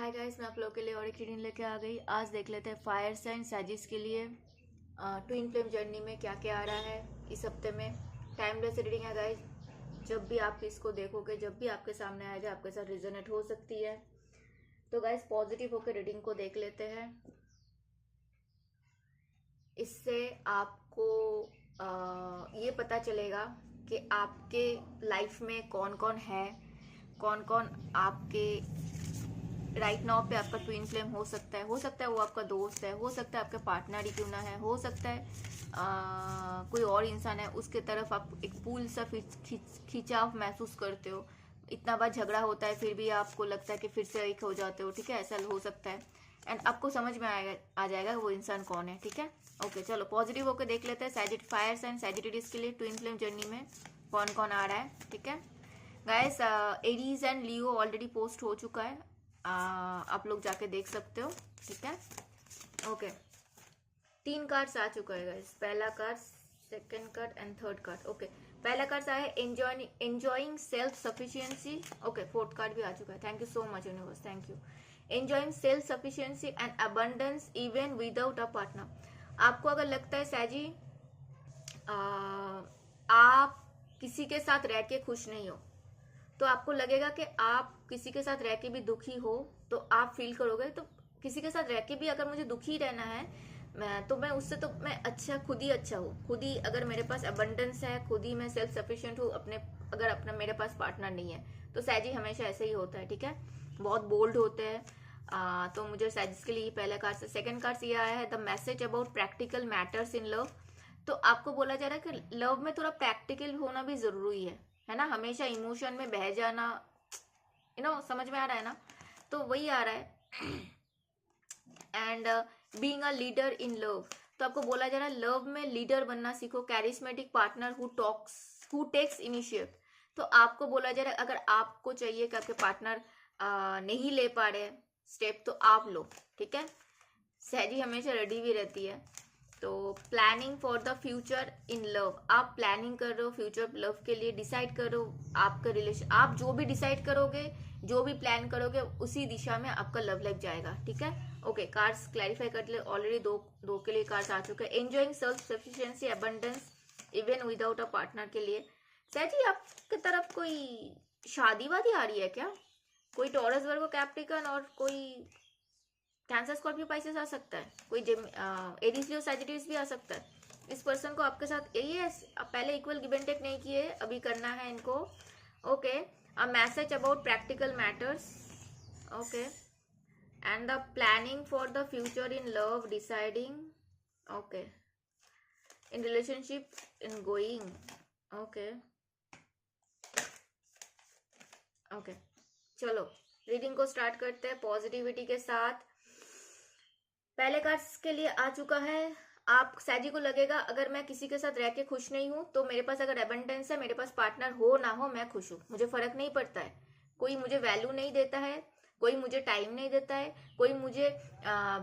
Hi guys, मैं आप लोगों के लिए और एक रीडिंग लेके आ गई। आज देख लेते हैं फायर साइन सैजिस के लिए ट्विन फ्लेम जर्नी में क्या क्या आ रहा है इस हफ्ते में। टाइमलेस रीडिंग है गाइस, जब भी आप इसको देखोगे, जब भी आपके सामने आएगा, आपके साथ रिजोनेट हो सकती है। तो गाइस पॉजिटिव होकर रीडिंग को देख लेते हैं। इससे आपको ये पता चलेगा कि आपके लाइफ में कौन कौन है, कौन कौन आपके राइट नाउ पे आपका ट्विन फ्लेम हो सकता है वो आपका दोस्त है, हो सकता है आपका पार्टनर ही क्यों ना है, हो सकता है कोई और इंसान है, उसके तरफ आप एक पुल सा खिंचाव महसूस करते हो। इतना बार झगड़ा होता है फिर भी आपको लगता है कि फिर से एक हो जाते हो, ठीक है, ऐसा हो सकता है। एंड आपको समझ में आ जाएगा वो इंसान कौन है, ठीक है। ओके चलो पॉजिटिव होकर देख लेते हैं फायर साइन सैजिटेरियस के लिए ट्विन फ्लेम जर्नी में कौन कौन आ रहा है, ठीक है। Guys Aries and Leo already post हो चुका है, आप लोग जाके देख सकते हो, ठीक है। ओके 3 कार्ड्स आ चुका है गाइस, पहला card, second card and third card. Okay पहला कार्ड आया है enjoying self sufficiency. Okay fourth card भी आ चुका है। Thank you so much universe, thank you. Enjoying self sufficiency and abundance even without a partner. आपको अगर लगता है सैजी आप किसी के साथ रह के खुश नहीं हो, तो आपको लगेगा कि आप किसी के साथ रह के भी दुखी हो, तो आप फील करोगे तो किसी के साथ रह के भी अगर मुझे दुखी रहना है मैं उससे तो मैं अच्छा खुद ही अच्छा हूँ, खुद ही अगर मेरे पास अबंडेंस है, खुद ही मैं सेल्फ सफिशिएंट हूँ अपने, अगर अपना मेरे पास पार्टनर नहीं है। तो सैजी हमेशा ऐसे ही होता है, ठीक है, बहुत बोल्ड होते हैं। तो मुझे सैजिस के लिए पहला कार्ड से सेकंड कार्ड ये आया है the message about practical matters in love. तो आपको बोला जा रहा है कि लव में थोड़ा प्रैक्टिकल होना भी जरूरी है ना, हमेशा इमोशन में बह जाना, समझ में आ रहा है ना, तो वही आ रहा है। And being a leader in love, तो आपको बोला जा रहा है लव में लीडर बनना सीखो, charismatic partner who takes initiative. तो आपको बोला जा रहा है अगर आपको चाहिए कि आपके पार्टनर नहीं ले पा रहे स्टेप, तो आप लो, ठीक है। सहजी हमेशा रेडी भी रहती है। तो planning for the future in love, आप प्लानिंग कर रहे हो फ्यूचर लव के लिए, डिसाइड करो आपका रिलेशन, आप जो भी डिसाइड करोगे, जो भी प्लान करोगे, उसी दिशा में आपका लव लाइफ जाएगा, ठीक है। ओके कार्ड्स क्लैरिफाई कर ले, ऑलरेडी दो के लिए कार्ड्स आ चुके हैं। Enjoying self sufficiency abundance even without a partner के लिए सहजी आपकी तरफ कोई शादी वादी आ रही है क्या? कोई टॉरस वर्गो कैप्रिकन और कोई कैंसर स्कॉर्पियो पाइसेस आ सकता है, कोई एरीज लियो सैजिटेरियस भी आ सकता है। इस पर्सन को आपके साथ यही है, पहले इक्वल गिव एंड टेक नहीं किए, अभी करना है इनको। Okay a message about practical matters, okay and the planning for the future in love, deciding, okay in relationship, in going, okay okay चलो रीडिंग को स्टार्ट करते हैं पॉजिटिविटी के साथ। पहले कार्ड्स के लिए आ चुका है, आप सैजी को लगेगा अगर मैं किसी के साथ रह के खुश नहीं हूं, तो मेरे पास अगर एबंडेंस है, मेरे पास पार्टनर हो ना हो, मैं खुश हूं, मुझे फर्क नहीं पड़ता है। कोई मुझे वैल्यू नहीं देता है, कोई मुझे टाइम नहीं देता है, कोई मुझे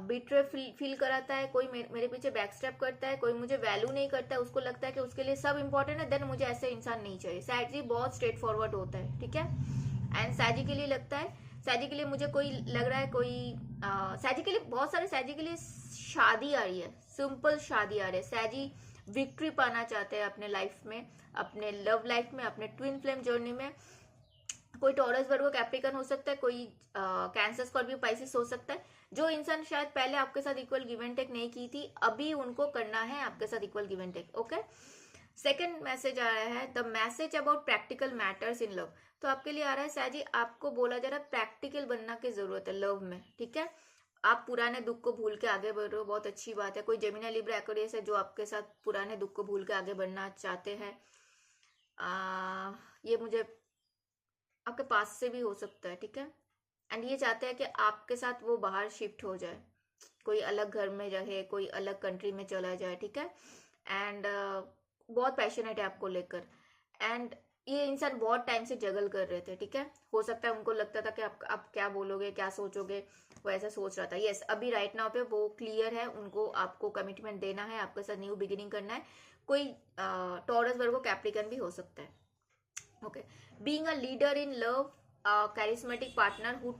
बिट्रे फील कराता है, कोई मेरे पीछे बैकस्टेप करता है, कोई मुझे वैल्यू नहीं करता है, उसको लगता है कि उसके लिए सब इंपॉर्टेंट है, देन मुझे ऐसे इंसान नहीं चाहिए। सैजी बहुत स्ट्रेट फॉरवर्ड होता है, ठीक है। एंड सैजी के लिए लगता है, सैजी के लिए मुझे कोई लग रहा है, कोई सैजी के लिए बहुत सारे, सैजी के लिए शादी आ रही है, सिंपल शादी आ रही है। सैजी विक्ट्री पाना चाहते हैं अपने लाइफ में, अपने लव लाइफ में, अपने ट्विन फ्लेम जर्नी में। कोई टॉरस वर्गो कैप्रिकन हो सकता है, कोई कैंसर स्कॉर्पियो पाइसेस हो सकता है। जो इंसान शायद पहले आपके साथ इक्वल गिव एंड टेक नहीं की थी, अभी उनको करना है आपके साथ equal give and take, okay. Second message आ रहा है the message about practical matters in love. तो आपके लिए आ रहा है सैजी, आपको बोला जा रहा है प्रैक्टिकल बनना की जरूरत है लव में, ठीक है। आप पुराने दुख को भूल के आगे बढ़ रहे हो, बहुत अच्छी बात है। कोई जेमिनी लिब्रा एक्वेरियस है जो आपके साथ पुराने दुख को भूल के आगे बढ़ना चाहते हैं। ये मुझे आपके पास से भी हो सकता है, ठीक है। एंड ये चाहते हैं कि आपके साथ वो बाहर शिफ्ट हो जाए, कोई अलग घर में रहे, कोई अलग कंट्री में चला जाए, ठीक है। एंड बहुत पैशनेट है आपको लेकर। एंड ये इंसान बहुत टाइम से जगल कर रहे थे, ठीक है। हो सकता है उनको लगता था कि आप क्या बोलोगे, क्या सोचोगे, वो ऐसा सोच रहा था। यस अभी राइट नाउ पे वो क्लियर है, उनको आपको कमिटमेंट देना है, आपके साथ न्यू बिगिनिंग करना है। कोई टॉरस वर्गो कैप्रिकन भी हो सकता है, okay. Being a leader in love, charismatic partner who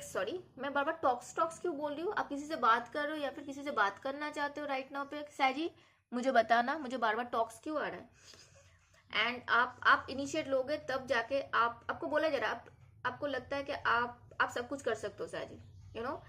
sorry मैं बार बार टॉक्स क्यों बोल रही हूँ? आप किसी से बात कर रहे हो या फिर किसी से बात करना चाहते हो राइट नाउ पे सैजी? मुझे बताना, मुझे बार बार टॉक्स क्यों आ रहा है? एंड आप इनिशिएट लोगे तब जाके आपको बोला जा रहा है, आपको लगता है कि आप सब कुछ कर सकते हो सैजी, यू नो।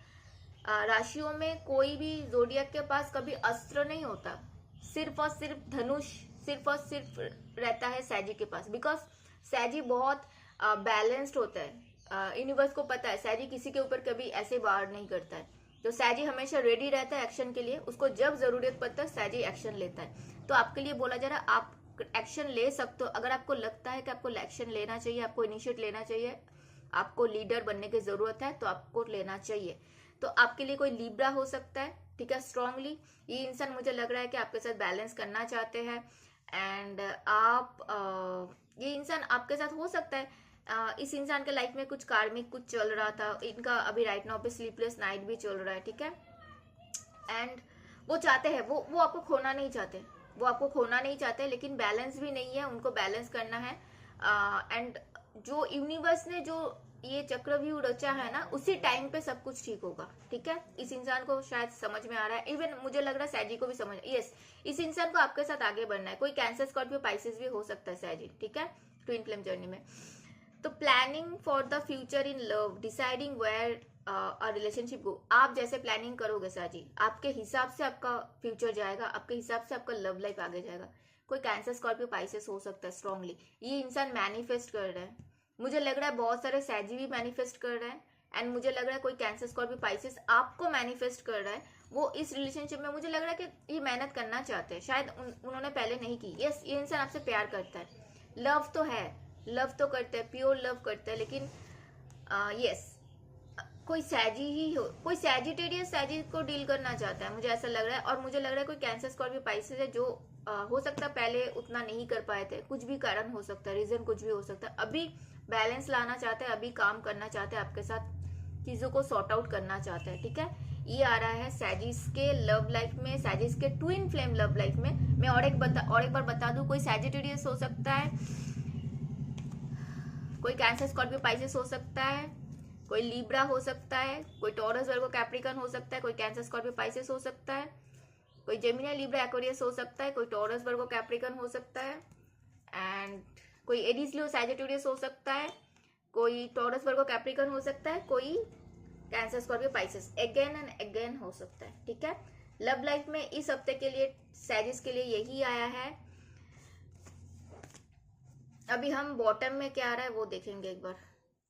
राशियों में कोई भी जोडियक के पास कभी अस्त्र नहीं होता, सिर्फ और सिर्फ धनुष सिर्फ और सिर्फ रहता है सैजी के पास, बिकॉज सैजी बहुत बैलेंस्ड होता है। यूनिवर्स को पता है सैजी किसी के ऊपर कभी ऐसे वार नहीं करता है, तो सैजी हमेशा रेडी रहता है एक्शन के लिए, उसको जब जरूरत पड़ता है सैजी एक्शन लेता है। तो आपके लिए बोला जा रहा है आप एक्शन ले सकते हो, अगर आपको लगता है कि आपको एक्शन लेना चाहिए, आपको इनिशिएट लेना चाहिए, आपको लीडर बनने की जरूरत है, तो आपको लेना चाहिए। तो आपके लिए कोई लिब्रा हो सकता है, ठीक है, स्ट्रांगली ये इंसान मुझे लग रहा है कि आपके साथ बैलेंस करना चाहते हैं। एंड ये इंसान आपके साथ हो सकता है, इस इंसान के लाइफ में कुछ कार्मिक कुछ चल रहा था, इनका अभी राइट नाउ पे स्लीपलेस नाइट भी चल रहा है, ठीक है। एंड वो चाहते हैं, वो आपको खोना नहीं चाहते, वो आपको खोना नहीं चाहते, लेकिन बैलेंस भी नहीं है, उनको बैलेंस करना है। एंड जो यूनिवर्स ने जो ये चक्रव्यूह रचा है ना, उसी टाइम पे सब कुछ ठीक होगा, ठीक है। इस इंसान को शायद समझ में आ रहा है, इवन मुझे लग रहा है सैजी को भी समझ, यस इस इंसान को आपके साथ आगे बढ़ना है। कोई कैंसर, स्कॉर्पियो, पाइसेस भी हो सकता है सैजी, ठीक है, ट्विन फ्लेम जर्नी में। तो planning for the future in love, deciding where a relationship go, आप जैसे प्लानिंग करोगे सैजी, आपके हिसाब से आपका फ्यूचर जाएगा, आपके हिसाब से आपका लव लाइफ आगे जाएगा। कोई कैंसर, स्कॉर्पियो, पाइसेस हो सकता है स्ट्रांगली, ये इंसान मैनिफेस्ट कर रहा है, मुझे लग रहा है बहुत सारे सैजी भी मैनिफेस्ट कर रहे हैं। एंड मुझे लग रहा है कोई कैंसर, स्कॉर्पियो, पाइसेस आपको मैनिफेस्ट कर रहा है, वो इस रिलेशनशिप में मुझे लग रहा है कि ये मेहनत करना चाहते हैं, शायद उन्होंने पहले नहीं की। यस ये इंसान आपसे प्यार करता है, लव तो है, लव तो करते हैं, प्योर लव करते हैं, लेकिन यस कोई सैजी ही हो, कोई सैजिटेरियस सैजी को डील करना चाहता है, मुझे ऐसा लग रहा है। और मुझे लग रहा है कोई कैंसर, स्कॉर्पियो, पाइसेस है जो हो सकता है पहले उतना नहीं कर पाए थे, कुछ भी कारण हो सकता है, रीजन कुछ भी हो सकता है, अभी बैलेंस लाना चाहते हैं, अभी काम करना चाहते हैं, आपके साथ चीजों को सॉर्ट आउट करना चाहते हैं, ठीक है। ये आ रहा है सैजिस के लव लाइफ में, सैजिस के ट्विन फ्लेम लव लाइफ में। मैं और एक बार बता दूं, कोई सैजिटेरियस हो सकता है, कोई कैंसर, स्कॉर्पियो, पाइसेस हो सकता है, कोई लिब्रा हो सकता है, कोई टॉरस, वर्गो, कैप्रिकॉर्न हो सकता है, कोई कैंसर, स्कॉर्पियो, पाइसेस हो सकता है, कोई जेमिनी, लिब्रा, एक्वेरियस हो सकता है, कोई टॉरस, वर्गो, कैप्रिकॉर्न हो सकता है, एंड कोई एरीज, लियो, सैजिटेरियस हो सकता है, कोई टॉरस, वर्गो, कैप्रिकॉर्न हो सकता है, कोई cancer, Scorpio, Pisces again and again हो सकता है, ठीक है। लव लाइफ में इस हफ्ते के लिए सैजिस के लिए यही आया है। अभी हम बॉटम में क्या आ रहा है वो देखेंगे एक बार।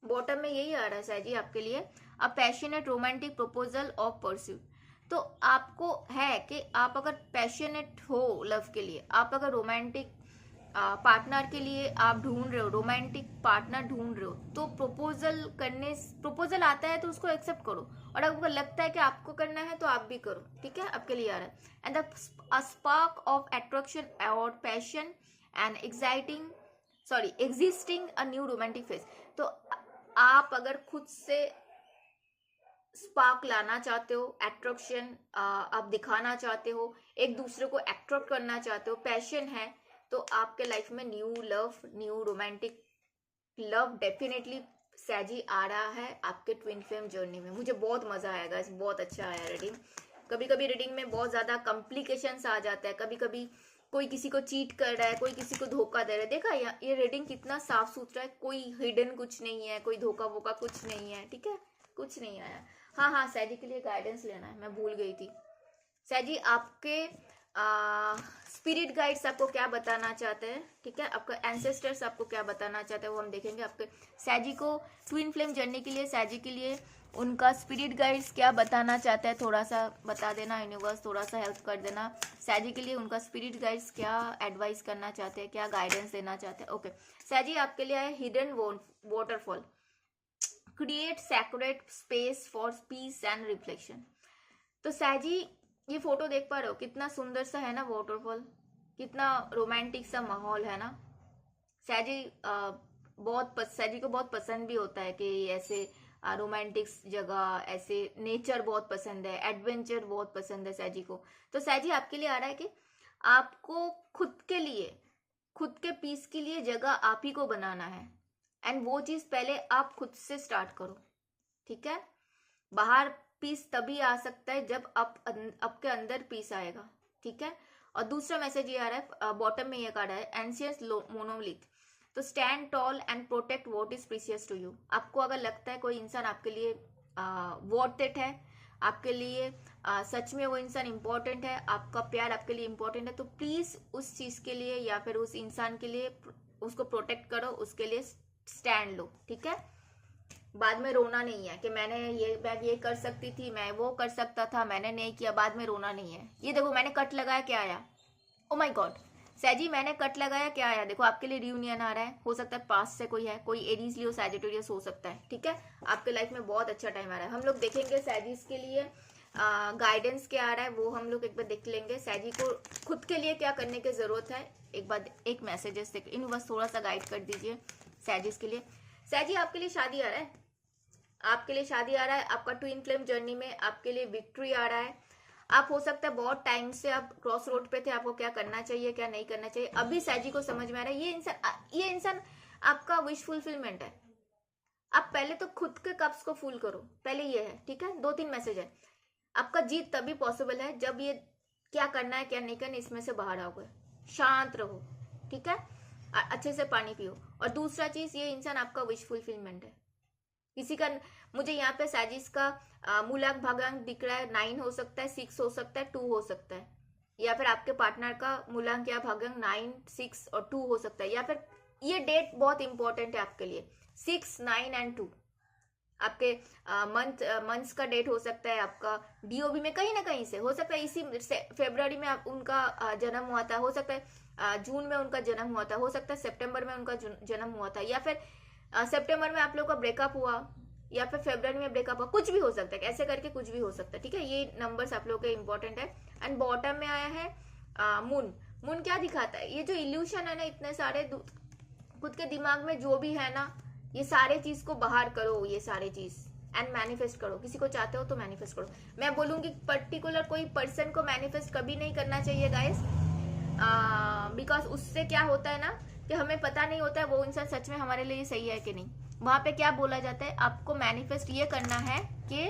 बॉटम में यही आ रहा है सैजी आपके लिए, a passionate romantic proposal of pursuit. तो आपको है कि आप अगर पैशनेट हो लव के लिए, आप अगर रोमांटिक पार्टनर के लिए आप ढूंढ रहे हो, रोमांटिक पार्टनर ढूंढ रहे हो, तो प्रपोजल आता है तो उसको एक्सेप्ट करो, और अगर आपको लगता है कि आपको करना है तो आप भी करो, ठीक है, आपके लिए आ रहा है। And the spark of attraction और passion and existing a new romantic phase. तो आप अगर खुद से स्पार्क लाना चाहते हो, अट्रैक्शन आप दिखाना चाहते हो, एक दूसरे को अट्रैक्ट करना चाहते हो, पैशन है, तो आपके लाइफ में new love, new romantic love definitely सैजी आ रहा है आपके ट्विन फ्लेम जर्नी में। मुझे बहुत मजा आएगा, बहुत अच्छा आया रीडिंग। कभी कभी रीडिंग में बहुत ज्यादा कॉम्प्लिकेशंस आ जाता है, कभी कभी कोई किसी को चीट कर रहा है, कोई किसी को धोखा दे रहा है। देखा ये रीडिंग कितना साफ सुथरा है, कोई हिडन कुछ नहीं है, कोई धोखा वोखा कुछ नहीं है, ठीक है, कुछ नहीं आया। हाँ सैजी के लिए गाइडेंस लेना है, मैं भूल गई थी। सैजी आपके स्पिरिट गाइड्स आपको क्या बताना चाहते हैं, ठीक है, आपके एंसेस्टर्स आपको क्या बताना चाहते हैं वो हम देखेंगे। आपके सैजी को ट्विन फ्लेम जर्नी के लिए, सैजी के लिए उनका स्पिरिट गाइड्स क्या बताना चाहते हैं, थोड़ा सा बता देना यूनिवर्स, थोड़ा सा हेल्प कर देना। सैजी के लिए उनका स्पिरिट गाइड्स क्या एडवाइस करना चाहते हैं, क्या गाइडेंस देना चाहते हैं। ओके सैजी आपके लिए है hidden waterfall, create sacred space for piece and reflection. तो सैजी ये फोटो देख पा रहे हो, कितना सुंदर सा है ना वाटरफॉल, कितना रोमांटिक सा माहौल है ना। सैजी सैजी को बहुत पसंद भी होता है कि ऐसे रोमांटिक जगह, ऐसे नेचर बहुत पसंद है, एडवेंचर बहुत पसंद है सैजी को। तो सैजी आपके लिए आ रहा है कि आपको खुद के लिए, खुद के पीस के लिए जगह आप ही को बनाना है। एंड वो चीज पहले आप खुद से स्टार्ट करो, ठीक है। बाहर पीस तभी आ सकता है जब आपके अंदर पीस आएगा, ठीक है। और दूसरा मैसेज ये आ रहा है, बॉटम में ये कार्ड है, एंशियंट मोनोलिथ। तो stand tall and protect what is precious to you. आपको अगर लगता है कोई इंसान आपके लिए वर्थ इट है, आपके लिए सच में वो इंसान इंपॉर्टेंट है, आपका प्यार आपके लिए इंपॉर्टेंट है, तो प्लीज उस चीज के लिए या फिर उस इंसान के लिए उसको प्रोटेक्ट करो, उसके लिए स्टैंड लो, ठीक है। बाद में रोना नहीं है कि मैं ये कर सकती थी, मैं वो कर सकता था, मैंने नहीं किया, बाद में रोना नहीं है। ये देखो मैंने कट लगाया, क्या आया, ओ माय गॉड सैजी मैंने कट लगाया, क्या आया, देखो आपके लिए रियूनियन आ रहा है। हो सकता है पास्ट से कोई है, कोई एरीज लियो सैजिटेरियस हो सकता है, ठीक है। आपके लाइफ में बहुत अच्छा टाइम आ रहा है। हम लोग देखेंगे सैजीज के लिए गाइडेंस क्या आ रहा है, वो हम लोग एक बार देख लेंगे। सैजी को खुद के लिए क्या करने की जरूरत है, एक बार एक मैसेजेस देख इन, बस थोड़ा सा गाइड कर दीजिए सैजीज के लिए। सैजी आपके लिए शादी आ रहा है, आपके लिए शादी आ रहा है, आपका ट्विन फ्लेम जर्नी में आपके लिए विक्ट्री आ रहा है। आप हो सकता है बहुत टाइम से आप क्रॉस रोड पे थे, आपको क्या करना चाहिए क्या नहीं करना चाहिए, अभी सैजी को समझ में आ रहा है। ये इंसान आपका विश फुलफिलमेंट है। आप पहले तो खुद के कप्स को फुल करो, पहले ये है, ठीक है। 2-3 मैसेज है। आपका जीत तभी पॉसिबल है जब ये क्या करना है क्या नहीं करना इसमें से बाहर आओगे। शांत रहो, ठीक है, अच्छे से पानी पियो। और दूसरा चीज, ये इंसान आपका विश फुलफिलमेंट है। किसी का, मुझे यहाँ पे सैजिस का मूलांक भागांक दिख रहा है, 9 हो सकता है, 6 हो सकता है, 2 हो सकता है, या फिर आपके पार्टनर का मूलांक या भागांक 9, 6 और 2 हो सकता है। या फिर ये डेट बहुत इंपॉर्टेंट है आपके लिए, 6, 9 एंड 2 आपके मंथ्स का डेट हो सकता है, आपका डीओबी में कहीं ना कहीं से हो सकता है। इसी फरवरी में उनका जन्म हुआ था, हो सकता है जून में उनका जन्म हुआ था, हो सकता है सितंबर में उनका जन्म हुआ था, या फिर सितंबर में आप लोगों का ब्रेकअप हुआ, या फिर फरवरी में ब्रेकअप हुआ, कुछ भी हो सकता है, ऐसे करके कुछ भी हो सकता है, ठीक है। ये नंबर्स आप लोगों के इंपॉर्टेंट है। एंड बॉटम में आया है मून। मून क्या दिखाता है, ये जो इल्यूशन है ना, इतने सारे खुद के दिमाग में जो भी है ना, ये सारे चीज को बाहर करो, ये सारे चीज एंड मैनिफेस्ट करो। किसी को चाहते हो तो मैनिफेस्ट करो। मैं बोलूंगी पर्टिकुलर कोई पर्सन को मैनिफेस्ट कभी नहीं करना चाहिए गाइस, बिकॉज उससे क्या होता है ना कि हमें पता नहीं होता है वो इंसान सच में हमारे लिए सही है कि नहीं। वहां पे क्या बोला जाता है, आपको मैनिफेस्ट ये करना है कि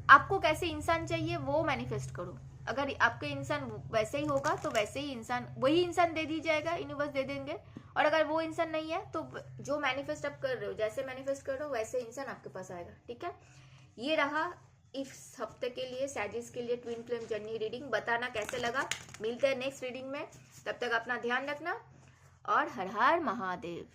आपको कैसे इंसान चाहिए वो मैनिफेस्ट करो। अगर आपके इंसान वैसे ही होगा तो वैसे ही इंसान, वही इंसान दे दी जाएगा, यूनिवर्स दे देंगे। और अगर वो इंसान नहीं है तो जो मैनिफेस्ट आप कर रहे हो, जैसे मैनिफेस्ट कर रहे हो वैसे इंसान आपके पास आएगा, ठीक है। ये रहा इस हफ्ते के लिए सैजिस के लिए ट्विन फ्लेम जर्नी रीडिंग। बताना कैसे लगा, मिलते हैं नेक्स्ट रीडिंग में, तब तक अपना ध्यान रखना और हर हर महादेव।